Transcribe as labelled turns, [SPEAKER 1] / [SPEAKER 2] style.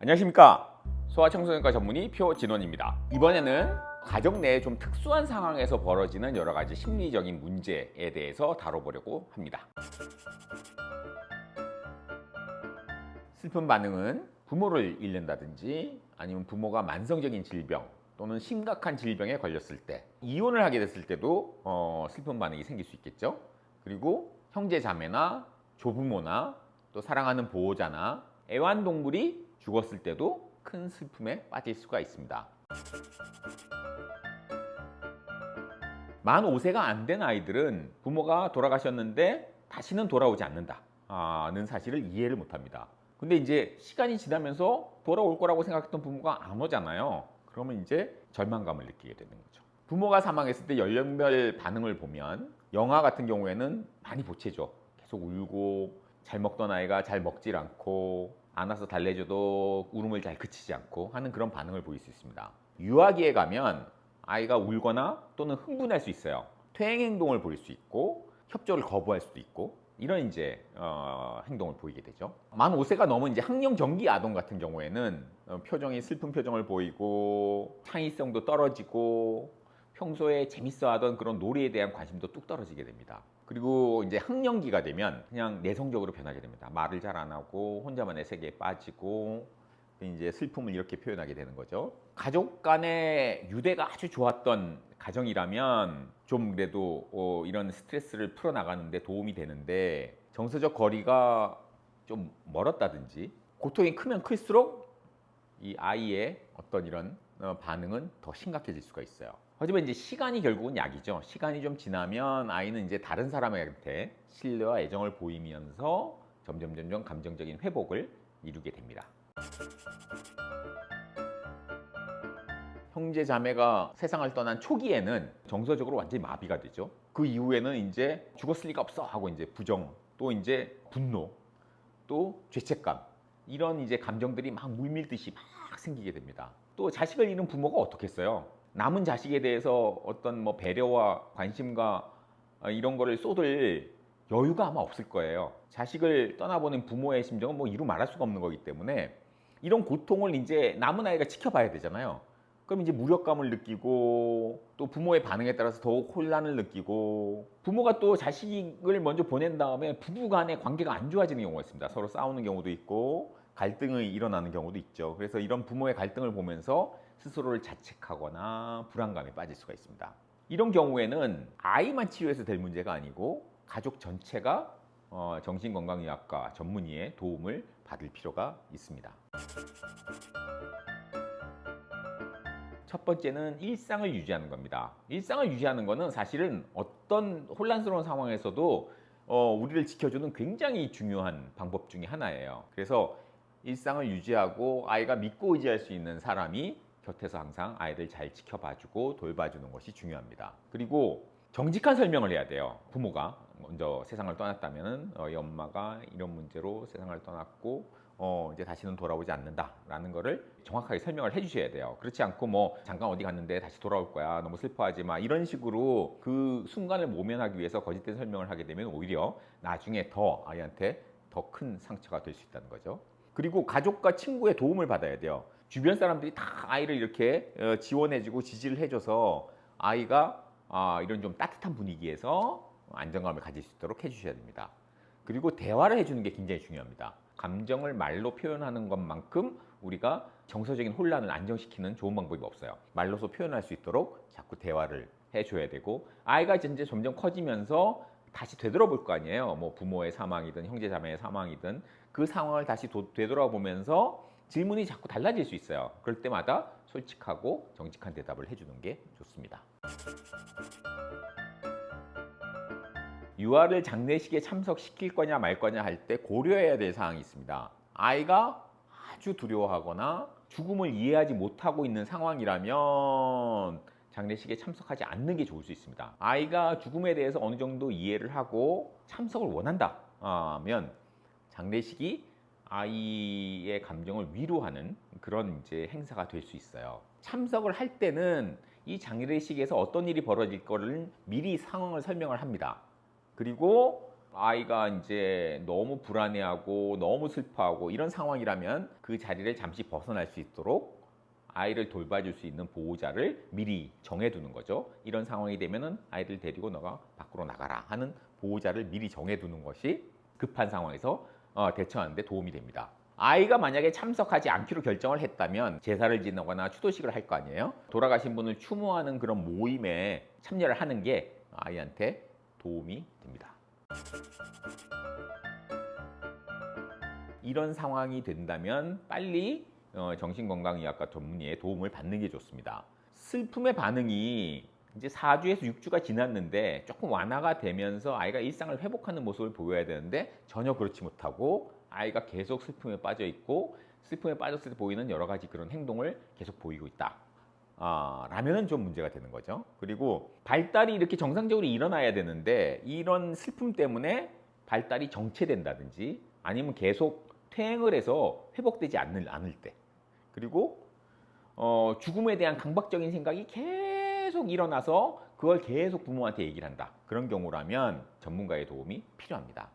[SPEAKER 1] 안녕하십니까. 소아청소년과 전문의 표진원입니다. 이번에는 가정 내에 좀 특수한 상황에서 벌어지는 여러 가지 심리적인 문제에 대해서 다뤄보려고 합니다. 슬픈 반응은 부모를 잃는다든지 아니면 부모가 만성적인 질병 또는 심각한 질병에 걸렸을 때, 이혼을 하게 됐을 때도 슬픈 반응이 생길 수 있겠죠. 그리고 형제 자매나 조부모나 또 사랑하는 보호자나 애완동물이 죽었을 때도 큰 슬픔에 빠질 수가 있습니다. 만 5세가 안 된 아이들은 부모가 돌아가셨는데 다시는 돌아오지 않는다는 사실을 이해를 못합니다. 근데 이제 시간이 지나면서 돌아올 거라고 생각했던 부모가 안 오잖아요. 그러면 이제 절망감을 느끼게 되는 거죠. 부모가 사망했을 때 연령별 반응을 보면 영아 같은 경우에는 많이 보채죠. 계속 울고, 잘 먹던 아이가 잘 먹질 않고, 안아서 달래줘도 울음을 잘 그치지 않고 하는 그런 반응을 보일 수 있습니다. 유아기에 가면 아이가 울거나 또는 흥분할 수 있어요. 퇴행 행동을 보일 수 있고, 협조를 거부할 수도 있고, 이런 이제 행동을 보이게 되죠. 만 5세가 넘은 이제 학령 정기 아동 같은 경우에는 표정이 슬픈 표정을 보이고, 창의성도 떨어지고, 평소에 재밌어하던 그런 놀이에 대한 관심도 뚝 떨어지게 됩니다. 그리고 이제 학령기가 되면 그냥 내성적으로 변하게 됩니다. 말을 잘 안 하고 혼자만의 세계에 빠지고 이제 슬픔을 이렇게 표현하게 되는 거죠. 가족 간의 유대가 아주 좋았던 가정이라면 좀 그래도 이런 스트레스를 풀어나가는데 도움이 되는데, 정서적 거리가 좀 멀었다든지 고통이 크면 클수록 이 아이의 어떤 이런 반응은 더 심각해질 수가 있어요. 하지만 이제 시간이 결국은 약이죠. 시간이 좀 지나면 아이는 이제 다른 사람한테 신뢰와 애정을 보이면서 점점 감정적인 회복을 이루게 됩니다. 형제 자매가 세상을 떠난 초기에는 정서적으로 완전히 마비가 되죠. 그 이후에는 이제 죽었을 리가 없어 하고 이제 부정, 또 이제 분노, 또 죄책감, 이런 이제 감정들이 막 물밀듯이 막 생기게 됩니다. 또 자식을 잃은 부모가 어떻겠어요? 남은 자식에 대해서 어떤 뭐 배려와 관심과 이런 거를 쏟을 여유가 아마 없을 거예요. 자식을 떠나보낸 부모의 심정은 뭐 이루 말할 수가 없는 거기 때문에 이런 고통을 이제 남은 아이가 지켜봐야 되잖아요. 그럼 이제 무력감을 느끼고, 또 부모의 반응에 따라서 더욱 혼란을 느끼고, 부모가 또 자식을 먼저 보낸 다음에 부부 간의 관계가 안 좋아지는 경우가 있습니다. 서로 싸우는 경우도 있고 갈등이 일어나는 경우도 있죠. 그래서 이런 부모의 갈등을 보면서 스스로를 자책하거나 불안감에 빠질 수가 있습니다. 이런 경우에는 아이만 치료해서 될 문제가 아니고 가족 전체가 정신건강의학과 전문의의 도움을 받을 필요가 있습니다. 첫 번째는 일상을 유지하는 겁니다. 일상을 유지하는 것은 사실은 어떤 혼란스러운 상황에서도 우리를 지켜주는 굉장히 중요한 방법 중에 하나예요. 그래서 일상을 유지하고 아이가 믿고 의지할 수 있는 사람이 곁에서 항상 아이들 잘 지켜봐주고 돌봐주는 것이 중요합니다. 그리고 정직한 설명을 해야 돼요. 부모가 먼저 세상을 떠났다면 이 엄마가 이런 문제로 세상을 떠났고 이제 다시는 돌아오지 않는다라는 거를 정확하게 설명을 해주셔야 돼요. 그렇지 않고 뭐 잠깐 어디 갔는데 다시 돌아올 거야, 너무 슬퍼하지 마, 이런 식으로 그 순간을 모면하기 위해서 거짓된 설명을 하게 되면 오히려 나중에 더 아이한테 더 큰 상처가 될 수 있다는 거죠. 그리고 가족과 친구의 도움을 받아야 돼요. 주변 사람들이 다 아이를 이렇게 지원해주고 지지를 해줘서 아이가 이런 좀 따뜻한 분위기에서 안정감을 가질 수 있도록 해주셔야 됩니다. 그리고 대화를 해주는 게 굉장히 중요합니다. 감정을 말로 표현하는 것만큼 우리가 정서적인 혼란을 안정시키는 좋은 방법이 없어요. 말로서 표현할 수 있도록 자꾸 대화를 해줘야 되고, 아이가 이제 점점 커지면서 다시 되돌아볼 거 아니에요. 뭐 부모의 사망이든 형제 자매의 사망이든 그 상황을 다시 되돌아보면서 질문이 자꾸 달라질 수 있어요. 그럴 때마다 솔직하고 정직한 대답을 해주는 게 좋습니다. 유아를 장례식에 참석시킬 거냐 말 거냐 할 때 고려해야 될 사항이 있습니다. 아이가 아주 두려워하거나 죽음을 이해하지 못하고 있는 상황이라면 장례식에 참석하지 않는 게 좋을 수 있습니다. 아이가 죽음에 대해서 어느 정도 이해를 하고 참석을 원한다면 장례식이 아이의 감정을 위로하는 그런 이제 행사가 될 수 있어요. 참석을 할 때는 이 장례식에서 어떤 일이 벌어질 거를 미리 상황을 설명을 합니다. 그리고 아이가 이제 너무 불안해하고 너무 슬퍼하고 이런 상황이라면 그 자리를 잠시 벗어날 수 있도록 아이를 돌봐줄 수 있는 보호자를 미리 정해두는 거죠. 이런 상황이 되면은 아이를 데리고 너가 밖으로 나가라 하는 보호자를 미리 정해두는 것이 급한 상황에서 대처하는 데 도움이 됩니다. 아이가 만약에 참석하지 않기로 결정을 했다면 제사를 지내거나 추도식을 할 거 아니에요. 돌아가신 분을 추모하는 그런 모임에 참여를 하는 게 아이한테 도움이 됩니다. 이런 상황이 된다면 빨리 정신건강의학과 전문의의 도움을 받는 게 좋습니다. 슬픔의 반응이 이제 4주에서 6주가 지났는데 조금 완화가 되면서 아이가 일상을 회복하는 모습을 보여야 되는데 전혀 그렇지 못하고 아이가 계속 슬픔에 빠져 있고 슬픔에 빠졌을 때 보이는 여러 가지 그런 행동을 계속 보이고 있다. 라면은 좀 문제가 되는 거죠. 그리고 발달이 이렇게 정상적으로 일어나야 되는데 이런 슬픔 때문에 발달이 정체된다든지 아니면 계속 퇴행을 해서 회복되지 않을 때, 그리고 죽음에 대한 강박적인 생각이 계속 일어나서 그걸 계속 부모한테 얘기를 한다. 그런 경우라면 전문가의 도움이 필요합니다.